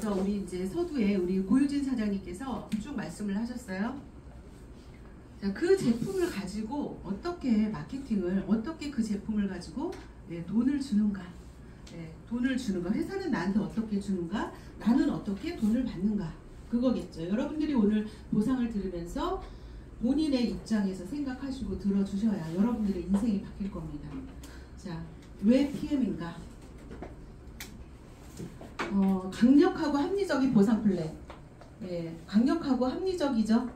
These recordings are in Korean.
그래서 우리 이제 서두에 우리 고유진 사장님께서 쭉 말씀을 하셨어요. 자, 그 제품을 가지고 어떻게 마케팅을, 어떻게 그 제품을 가지고 돈을 주는가, 돈을 주는가, 회사는 나한테 어떻게 주는가, 나는 어떻게 돈을 받는가, 그거겠죠. 여러분들이 오늘 보상을 들으면서 본인의 입장에서 생각하시고 들어주셔야 여러분들의 인생이 바뀔 겁니다. 자, 왜 PM인가? 강력하고 합리적인 보상 플랜. 강력하고 합리적이죠.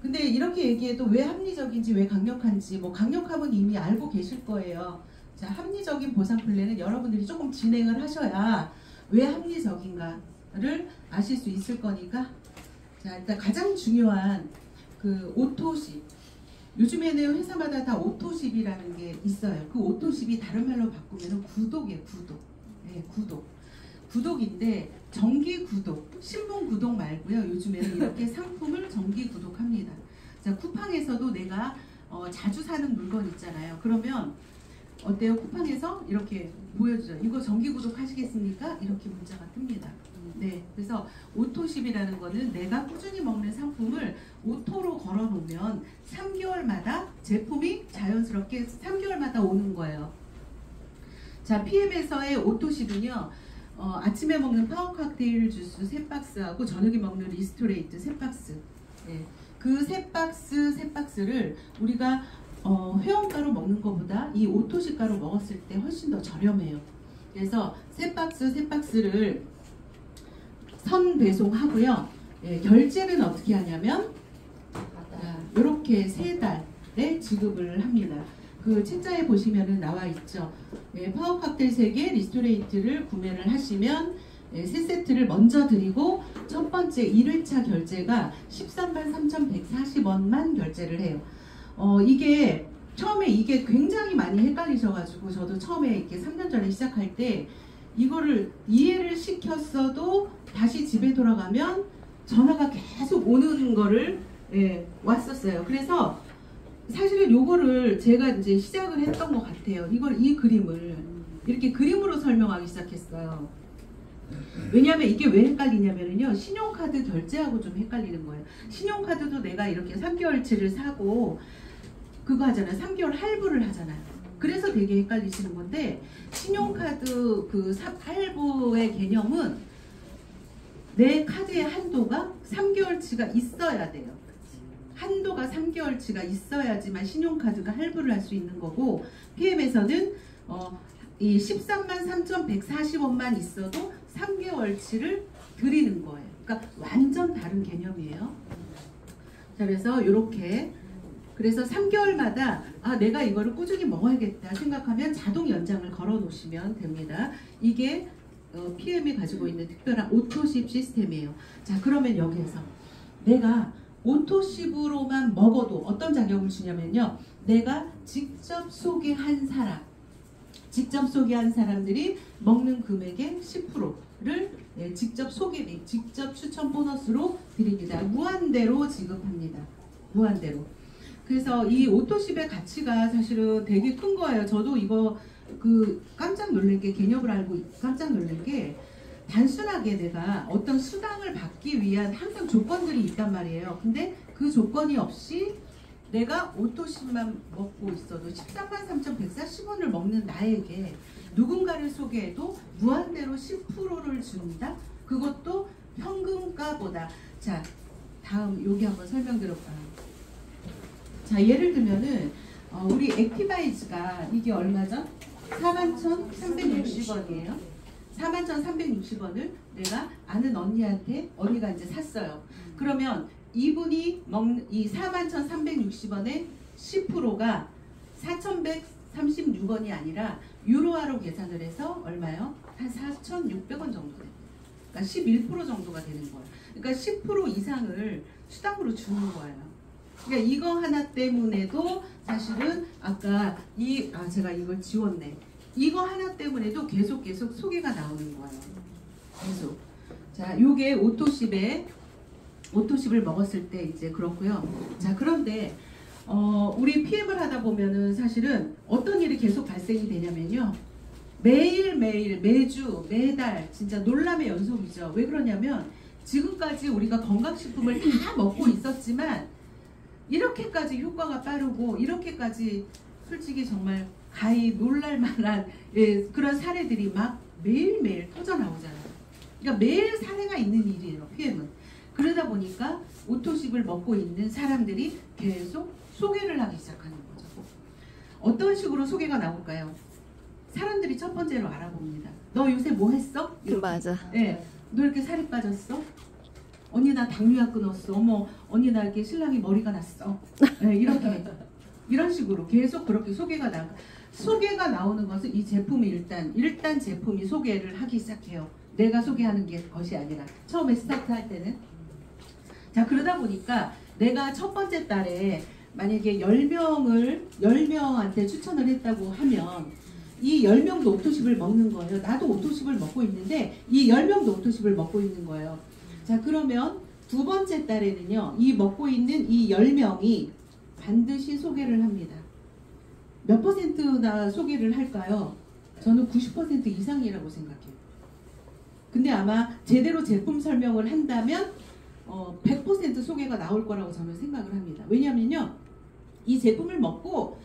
근데 이렇게 얘기해도 왜 합리적인지, 왜 강력한지, 뭐 강력함은 이미 알고 계실 거예요. 자, 합리적인 보상 플랜은 여러분들이 조금 진행을 하셔야 왜 합리적인가를 아실 수 있을 거니까. 자, 일단 가장 중요한 그 오토십. 요즘에는 회사마다 다 오토십이라는 게 있어요. 그 오토십이 다른 말로 바꾸면 구독이에요. 구독. 구독. 구독인데 정기 구독, 신분 구독 말고요. 요즘에는 이렇게 상품을 정기 구독합니다. 자, 쿠팡에서도 내가 자주 사는 물건 있잖아요. 그러면 어때요? 쿠팡에서 이렇게 보여주죠. 이거 정기 구독 하시겠습니까? 이렇게 문자가 뜹니다. 네, 그래서 오토십이라는 거는 내가 꾸준히 먹는 상품을 오토로 걸어 놓으면 3개월마다 제품이 자연스럽게 3개월마다 오는 거예요. 자, PM에서의 오토십은요. 아침에 먹는 파워 칵테일 주스 3박스하고 저녁에 먹는 리스토레이트 3박스. 그 3박스를 우리가 회원가로 먹는 것보다 이 오토식가로 먹었을 때 훨씬 더 저렴해요. 그래서 3박스를 선 배송하고요. 결제는 어떻게 하냐면 이렇게 3달에 지급을 합니다. 그 책자에 보시면은 나와 있죠. 파워 칵테일 3개, 리스토레이트를 구매를 하시면 3세트를 먼저 드리고 첫 번째 1회차 결제가 133,140원만 결제를 해요. 이게 처음에 이게 굉장히 많이 헷갈리셔가지고 저도 처음에 이렇게 3년 전에 시작할 때 이거를 이해를 시켰어도 다시 집에 돌아가면 전화가 계속 오는 거를 왔었어요. 그래서 사실은 요거를 제가 이제 시작을 했던 것 같아요. 이 그림을 이렇게 그림으로 설명하기 시작했어요. 왜냐하면 이게 왜 헷갈리냐면요. 신용카드 결제하고 좀 헷갈리는 거예요. 신용카드도 내가 이렇게 3개월치를 사고 그거 하잖아요. 3개월 할부를 하잖아요. 그래서 되게 헷갈리시는 건데, 신용카드 그 할부의 개념은 내 카드의 한도가 3개월치가 있어야 돼요. 한도가 3개월치가 있어야지만 신용카드가 할부를 할 수 있는 거고, PM에서는 이 133,140원만 있어도 3개월치를 드리는 거예요. 그러니까 완전 다른 개념이에요. 자, 그래서 이렇게 그래서 3개월마다 내가 이거를 꾸준히 먹어야겠다 생각하면 자동 연장을 걸어 놓으시면 됩니다. 이게 PM이 가지고 있는 특별한 오토십 시스템이에요. 자, 그러면 여기에서 내가 오토십으로만 먹어도 어떤 자격을 주냐면요. 내가 직접 소개한 사람들이 먹는 금액의 10%를 직접 직접 추천 보너스로 드립니다. 무한대로 지급합니다. 무한대로. 그래서 이 오토십의 가치가 사실은 되게 큰 거예요. 저도 이거 깜짝 놀란 게, 개념을 알고 깜짝 놀란 게, 단순하게 내가 어떤 수당을 받기 위한 항상 조건들이 있단 말이에요. 근데 그 조건이 없이 내가 오토십만 먹고 있어도 133,140원을 먹는 나에게 누군가를 소개해도 무한대로 10%를 준다? 그것도 현금가보다. 자, 다음 여기 한번 설명드려볼까요? 자, 예를 들면은 우리 액티바이즈가 이게 얼마죠? 41,360원이에요. 41,360원을 내가 아는 언니한테, 언니가 이제 샀어요. 그러면 이분이 먹는 이 41,360원의 10%가 4,136원이 아니라 유로화로 계산을 해서 얼마요? 한 4,600원 정도 돼요. 그러니까 11% 정도가 되는 거예요. 그러니까 10% 이상을 수당으로 주는 거예요. 그러니까 이거 하나 때문에도 사실은 아까 제가 이걸 지웠네. 이거 하나 때문에도 계속 소개가 나오는 거예요. 계속. 자, 요게 오토십을 먹었을 때 이제 그렇고요. 자, 그런데 우리 PM을 하다 보면은 사실은 어떤 일이 계속 발생이 되냐면요. 매일매일, 매주, 매달 진짜 놀람의 연속이죠. 왜 그러냐면 지금까지 우리가 건강식품을 다 먹고 있었지만 이렇게까지 효과가 빠르고 이렇게까지 솔직히 정말 가히 놀랄만한 그런 사례들이 막 매일매일 터져나오잖아요. 그러니까 매일 사례가 있는 일이에요. PM은. 그러다 보니까 오토십을 먹고 있는 사람들이 계속 소개를 하기 시작하는 거죠. 어떤 식으로 소개가 나올까요? 사람들이 첫 번째로 알아봅니다. 너 요새 뭐 했어? 이렇게. 맞아. 네. 너 이렇게 살이 빠졌어? 언니 나 당뇨약 끊었어. 어머 언니 나 이렇게 신랑이 머리가 났어. 네, 이렇게 이런 식으로 계속 그렇게 소개가 나오는 것은 이 제품이 일단 제품이 소개를 하기 시작해요. 내가 소개하는 것이 아니라 처음에 스타트할 때는. 자, 그러다 보니까 내가 첫 번째 달에 만약에 10명한테 추천을 했다고 하면 이 10명도 오토십을 먹는 거예요. 나도 오토십을 먹고 있는데 이 10명도 오토십을 먹고 있는 거예요. 자, 그러면 두 번째 달에는요. 이 먹고 있는 이 10명이 반드시 소개를 합니다. 몇 %나 소개를 할까요? 저는 90% 이상이라고 생각해요. 근데 아마 제대로 제품 설명을 한다면 100% 소개가 나올 거라고 저는 생각을 합니다. 왜냐면요. 이 제품을 먹고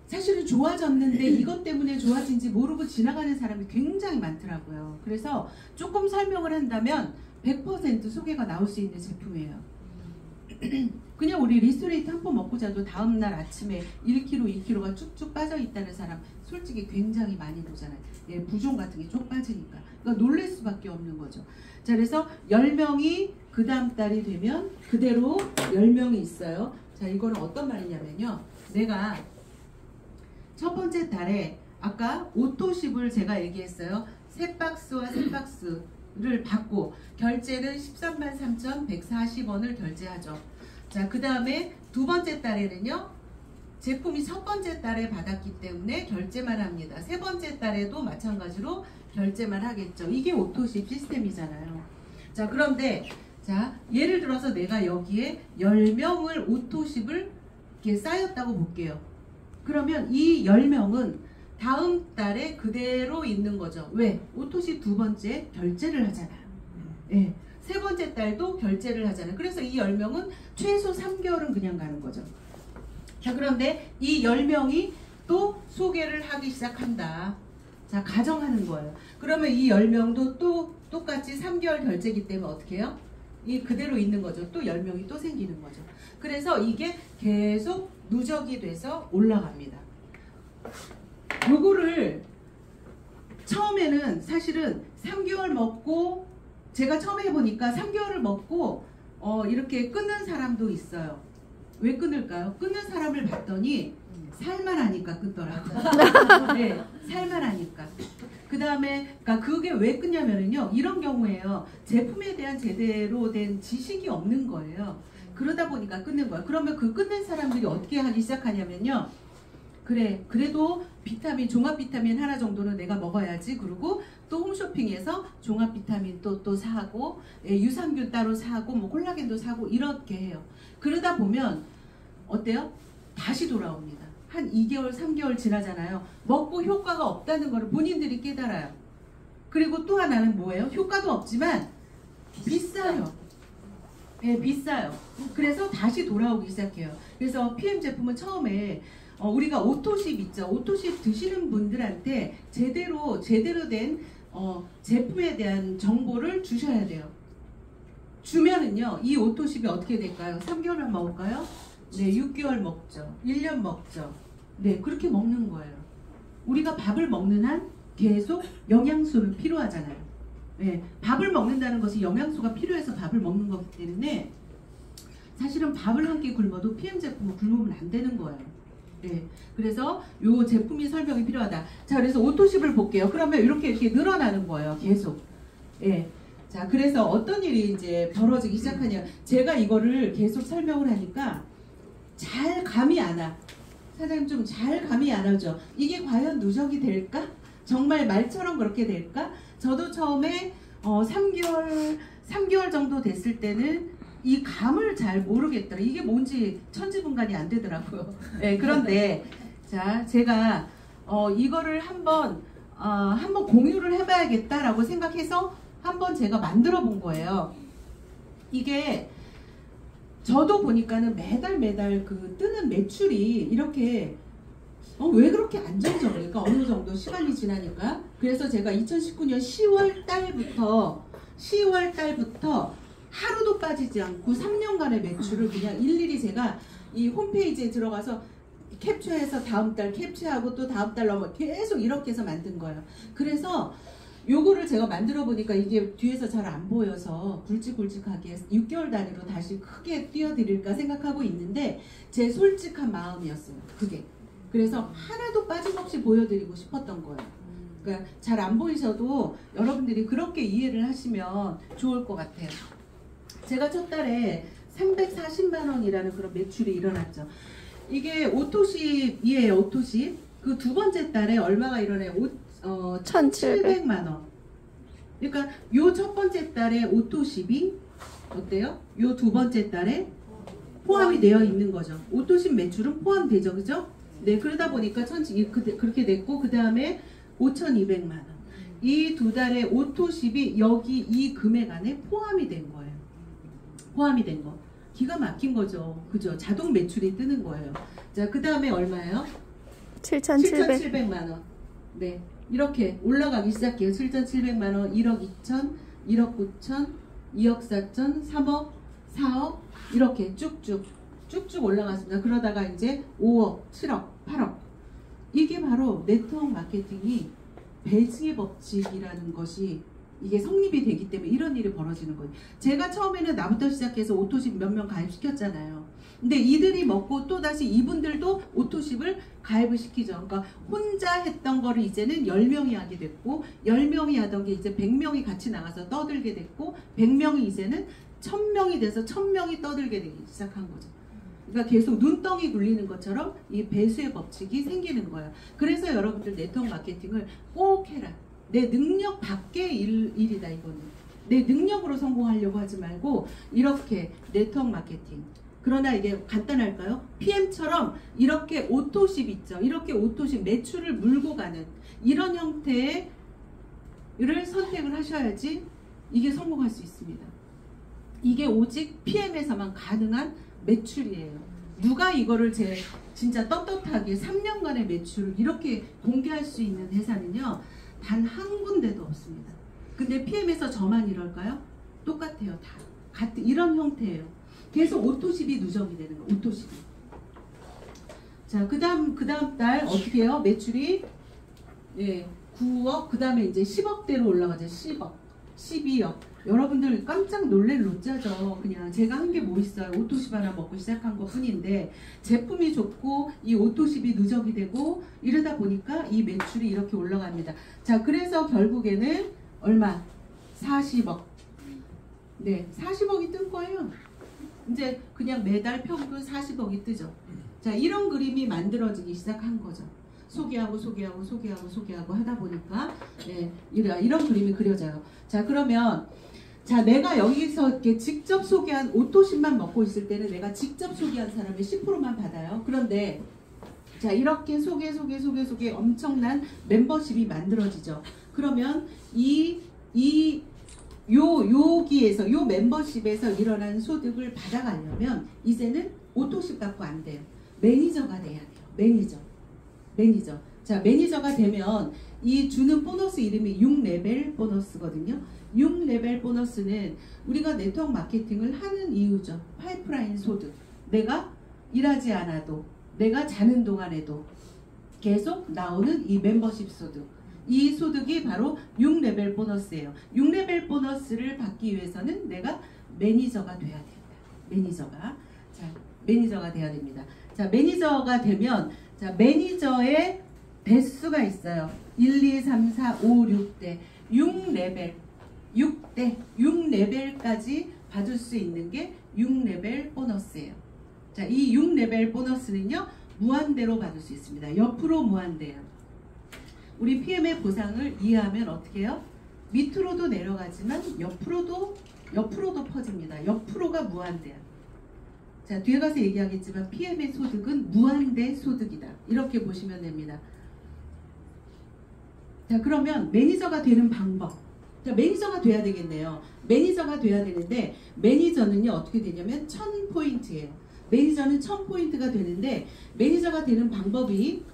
사실은 좋아졌는데 이것 때문에 좋아진지 모르고 지나가는 사람이 굉장히 많더라고요. 그래서 조금 설명을 한다면 100% 소개가 나올 수 있는 제품이에요. 그냥 우리 리스토레이트 한 번 먹고 자도 다음날 아침에 1kg, 2kg가 쭉쭉 빠져 있다는 사람 솔직히 굉장히 많이 보잖아요. 예, 부종 같은 게 쭉 빠지니까. 그러니까 놀랄 수밖에 없는 거죠. 자, 그래서 10명이 그 다음 달이 되면 그대로 10명이 있어요. 자, 이거는 어떤 말이냐면요. 내가 첫 번째 달에 아까 오토십을 제가 얘기했어요. 3박스와 3박스를 받고 결제는 133,140원을 결제하죠. 자, 그 다음에 두 번째 달에는요. 제품이 첫 번째 달에 받았기 때문에 결제만 합니다. 세 번째 달에도 마찬가지로 결제만 하겠죠. 이게 오토십 시스템이잖아요. 자, 그런데 자, 예를 들어서 내가 여기에 10명을 오토십을 이렇게 쌓였다고 볼게요. 그러면 이 10명은 다음 달에 그대로 있는 거죠. 왜? 오토십 두 번째 결제를 하잖아요. 예. 세 번째 달도 결제를 하잖아요. 그래서 이 10명은 최소 3개월은 그냥 가는 거죠. 자, 그런데 이 10명이 또 소개를 하기 시작한다. 자, 가정하는 거예요. 그러면 이 10명도 또 똑같이 3개월 결제이기 때문에 어떻게 해요? 이 그대로 있는 거죠. 또 10명이 또 생기는 거죠. 그래서 이게 계속 누적이 돼서 올라갑니다. 요거를 처음에는 사실은 3개월 먹고 제가 처음에 해보니까 3개월을 먹고 이렇게 끊는 사람도 있어요. 왜 끊을까요? 끊는 사람을 봤더니 살만하니까 끊더라고요. 네, 살만하니까. 그 다음에 그러니까 그게 왜 끊냐면요. 이런 경우에요. 제품에 대한 제대로 된 지식이 없는 거예요. 그러다 보니까 끊는 거예요. 그러면 그 끊는 사람들이 어떻게 하기 시작하냐면요. 그래, 그래도 비타민, 종합 비타민 하나 정도는 내가 먹어야지. 그리고 또 홈쇼핑에서 종합 비타민 또 사고, 유산균 따로 사고, 뭐 콜라겐도 사고 이렇게 해요. 그러다 보면 어때요? 다시 돌아옵니다. 한 2개월, 3개월 지나잖아요. 먹고 효과가 없다는 걸 본인들이 깨달아요. 그리고 또 하나는 뭐예요? 효과도 없지만 비싸요. 네, 비싸요. 그래서 다시 돌아오기 시작해요. 그래서 PM 제품은 처음에 우리가 오토십 있죠. 오토십 드시는 분들한테 제대로 된 제품에 대한 정보를 주셔야 돼요. 주면은요, 이 오토십이 어떻게 될까요? 3개월만 먹을까요? 네, 6개월 먹죠. 1년 먹죠. 네, 그렇게 먹는 거예요. 우리가 밥을 먹는 한 계속 영양소는 필요하잖아요. 네, 밥을 먹는다는 것이 영양소가 필요해서 밥을 먹는 거기 때문에 사실은 밥을 한 끼 굶어도 PM 제품은 굶으면 안 되는 거예요. 네, 그래서 요 제품이 설명이 필요하다. 자, 그래서 오토십을 볼게요. 그러면 이렇게 늘어나는 거예요. 계속. 예. 자, 그래서 어떤 일이 이제 벌어지기 시작하냐. 제가 이거를 계속 설명을 하니까 잘 감이 안 와. 사장님 좀 잘 감이 안 오죠. 이게 과연 누적이 될까? 정말 말처럼 그렇게 될까? 저도 처음에 3개월 정도 됐을 때는 이 감을 잘 모르겠더라. 이게 뭔지 천지분간이 안 되더라고요. 네, 그런데 자, 제가 이거를 한번 한번 공유를 해봐야겠다라고 생각해서 한번 제가 만들어 본 거예요. 이게 저도 보니까는 매달 그 뜨는 매출이 이렇게 왜 그렇게 안정적일까? 어느 정도 시간이 지나니까. 그래서 제가 2019년 10월 달부터 하루도 빠지지 않고 3년간의 매출을 그냥 일일이 제가 이 홈페이지에 들어가서 캡처해서 다음 달 캡처하고 또 다음 달 넘어 계속 이렇게 해서 만든 거예요. 그래서 요거를 제가 만들어 보니까 이게 뒤에서 잘 안 보여서 굵직굵직하게 6개월 단위로 다시 크게 띄워드릴까 생각하고 있는데 제 솔직한 마음이었어요. 그게. 그래서 하나도 빠짐없이 보여드리고 싶었던 거예요. 그러니까 잘 안 보이셔도 여러분들이 그렇게 이해를 하시면 좋을 것 같아요. 제가 첫 달에 340만 원이라는 그런 매출이 일어났죠. 이게 오토십이에요. 오토십. 그 두 번째 달에 얼마가 일어나요? 1,700만 원. 그러니까 요 첫 번째 달에 오토십이 어때요? 요 두 번째 달에 포함이 되어 있는 거죠. 오토십 매출은 포함되죠. 그죠? 네, 그러다 보니까 그렇게 됐고, 그 다음에 5,200만 원. 이 두 달의 오토십이 여기 이 금액 안에 포함이 된 거예요. 포함이 된 거. 기가 막힌 거죠. 그죠? 자동 매출이 뜨는 거예요. 자, 그 다음에 얼마예요? 7,700만 원. 네. 이렇게 올라가기 시작해요. 7,700만 원, 1억 2천, 1억 9천, 2억 4천, 3억, 4억 이렇게 쭉쭉 올라갔습니다. 그러다가 이제 5억, 7억, 8억. 이게 바로 네트워크 마케팅이 배지의 법칙이라는 것이 이게 성립이 되기 때문에 이런 일이 벌어지는 거예요. 제가 처음에는 나부터 시작해서 오토십 몇 명 가입시켰잖아요. 근데 이들이 먹고 또다시 이분들도 오토십을 가입을 시키죠. 그러니까 혼자 했던 거를 이제는 10명이 하게 됐고 10명이 하던 게 이제 100명이 같이 나가서 떠들게 됐고 100명이 이제는 1000명이 돼서 1000명이 떠들게 되기 시작한 거죠. 그러니까 계속 눈덩이 굴리는 것처럼 이 배수의 법칙이 생기는 거예요. 그래서 여러분들 네트워크 마케팅을 꼭 해라. 내 능력 밖의 일이다 이거는. 내 능력으로 성공하려고 하지 말고 이렇게 네트워크 마케팅. 그러나 이게 간단할까요? PM처럼 이렇게 오토십 있죠. 이렇게 오토십 매출을 물고 가는 이런 형태를 선택을 하셔야지 이게 성공할 수 있습니다. 이게 오직 PM에서만 가능한 매출이에요. 누가 이거를 진짜 떳떳하게 3년간의 매출을 이렇게 공개할 수 있는 회사는요. 단 한 군데도 없습니다. 근데 PM에서 저만 이럴까요? 똑같아요. 다 같은 이런 형태예요. 계속 오토십이 누적이 되는 거예요. 오토십이. 자, 그 다음 달 어떻게 해요? 매출이 9억, 그 다음에 이제 10억대로 올라가죠. 10억, 12억. 여러분들 깜짝 놀랄 로짜죠. 그냥 제가 한 게 뭐 있어요. 오토십 하나 먹고 시작한 것 뿐인데 제품이 좋고 이 오토십이 누적이 되고 이러다 보니까 이 매출이 이렇게 올라갑니다. 자, 그래서 결국에는 얼마? 40억. 네, 40억이 뜬 거예요. 이제 그냥 매달 평균 40억이 뜨죠. 자, 이런 그림이 만들어지기 시작한 거죠. 소개하고 하다 보니까 이런 그림이 그려져요. 자, 그러면 내가 여기서 이렇게 직접 소개한 오토십만 먹고 있을 때는 내가 직접 소개한 사람의 10%만 받아요. 그런데 자, 이렇게 소개 엄청난 멤버십이 만들어지죠. 그러면 여기에서 요 멤버십에서 일어난 소득을 받아가려면 이제는 오토십 갖고 안 돼요. 매니저가 돼야 돼요. 매니저. 자, 매니저가 되면 이 주는 보너스 이름이 6레벨 보너스거든요. 6레벨 보너스는 우리가 네트워크 마케팅을 하는 이유죠. 파이프라인 소득. 내가 일하지 않아도 내가 자는 동안에도 계속 나오는 이 멤버십 소득. 이 소득이 바로 6레벨 보너스예요. 6레벨 보너스를 받기 위해서는 내가 매니저가 돼야 됩니다. 매니저가 돼야 됩니다. 자, 매니저가 되면 매니저의 대수가 있어요. 1, 2, 3, 4, 5, 6대 6레벨까지 받을 수 있는 게 6레벨 보너스예요. 자, 이 6레벨 보너스는요. 무한대로 받을 수 있습니다. 옆으로 무한대예요. 우리 PM의 보상을 이해하면 어떻게 해요? 밑으로도 내려가지만 옆으로도 퍼집니다. 옆으로가 무한대야. 자, 뒤에 가서 얘기하겠지만 PM의 소득은 무한대 소득이다. 이렇게 보시면 됩니다. 자, 그러면 매니저가 되는 방법. 자, 매니저가 돼야 되겠네요. 매니저가 돼야 되는데 매니저는요 어떻게 되냐면 1000포인트예요. 매니저는 1000포인트가 되는데 매니저가 되는 방법이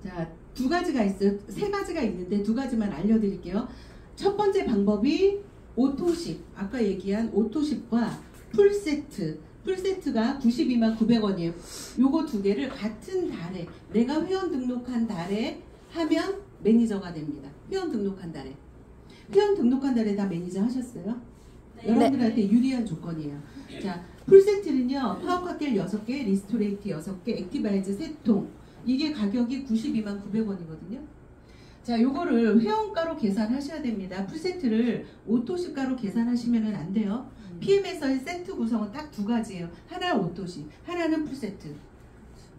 자, 두 가지가 있어요. 세 가지가 있는데 두 가지만 알려드릴게요. 첫 번째 방법이 오토십, 아까 얘기한 오토십과 풀세트. 풀세트가 92만 900원이에요. 요거 두 개를 같은 달에, 내가 회원 등록한 달에 하면 매니저가 됩니다. 회원 등록한 달에. 회원 등록한 달에 다 매니저 하셨어요? 네. 여러분들한테 유리한 조건이에요. 자, 풀세트는요, 파워카겔 6개, 리스토레이트 6개, 액티바이즈 3통. 이게 가격이 92만 900원이거든요. 자, 요거를 회원가로 계산하셔야 됩니다. 풀세트를 오토십가로 계산하시면 안 돼요. PM에서의 세트 구성은 딱 두 가지예요. 하나는 오토십, 하나는 풀세트.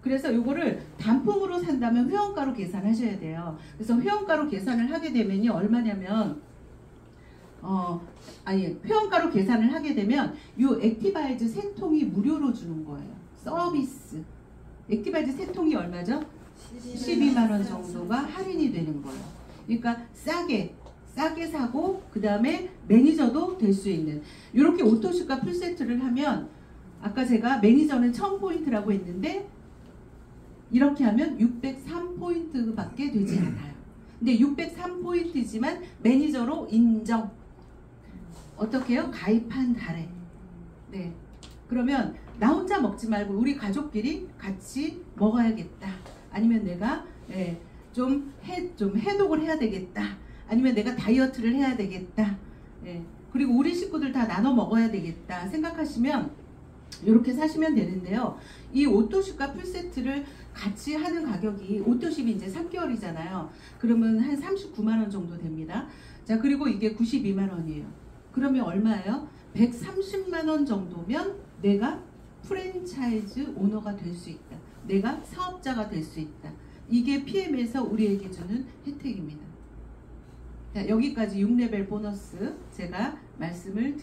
그래서 요거를 단품으로 산다면 회원가로 계산하셔야 돼요. 그래서 회원가로 계산을 하게 되면요, 얼마냐면 회원가로 계산을 하게 되면 요 액티바이즈 3통이 무료로 주는 거예요. 서비스. 액티바이즈 3통이 얼마죠? 12만원 정도가 할인이 되는 거예요. 그러니까 싸게 사고 그 다음에 매니저도 될 수 있는 이렇게 오토십과 풀세트를 하면 아까 제가 매니저는 1000포인트라고 했는데 이렇게 하면 603포인트 밖에 되지 않아요. 근데 603포인트지만 매니저로 인정. 어떻게 해요? 가입한 달에. 네. 그러면 나 혼자 먹지 말고 우리 가족끼리 같이 먹어야겠다. 아니면 내가 좀 해독을 해야 되겠다. 아니면 내가 다이어트를 해야 되겠다. 그리고 우리 식구들 다 나눠 먹어야 되겠다 생각하시면 이렇게 사시면 되는데요. 이 오토십과 풀세트를 같이 하는 가격이 오토십이 이제 3개월이잖아요. 그러면 한 39만원 정도 됩니다. 자, 그리고 이게 92만원이에요. 그러면 얼마예요? 130만원 정도면 내가 프랜차이즈 오너가 될 수 있다. 내가 사업자가 될 수 있다. 이게 PM에서 우리에게 주는 혜택입니다. 자, 여기까지 6레벨 보너스 제가 말씀을 드립니다.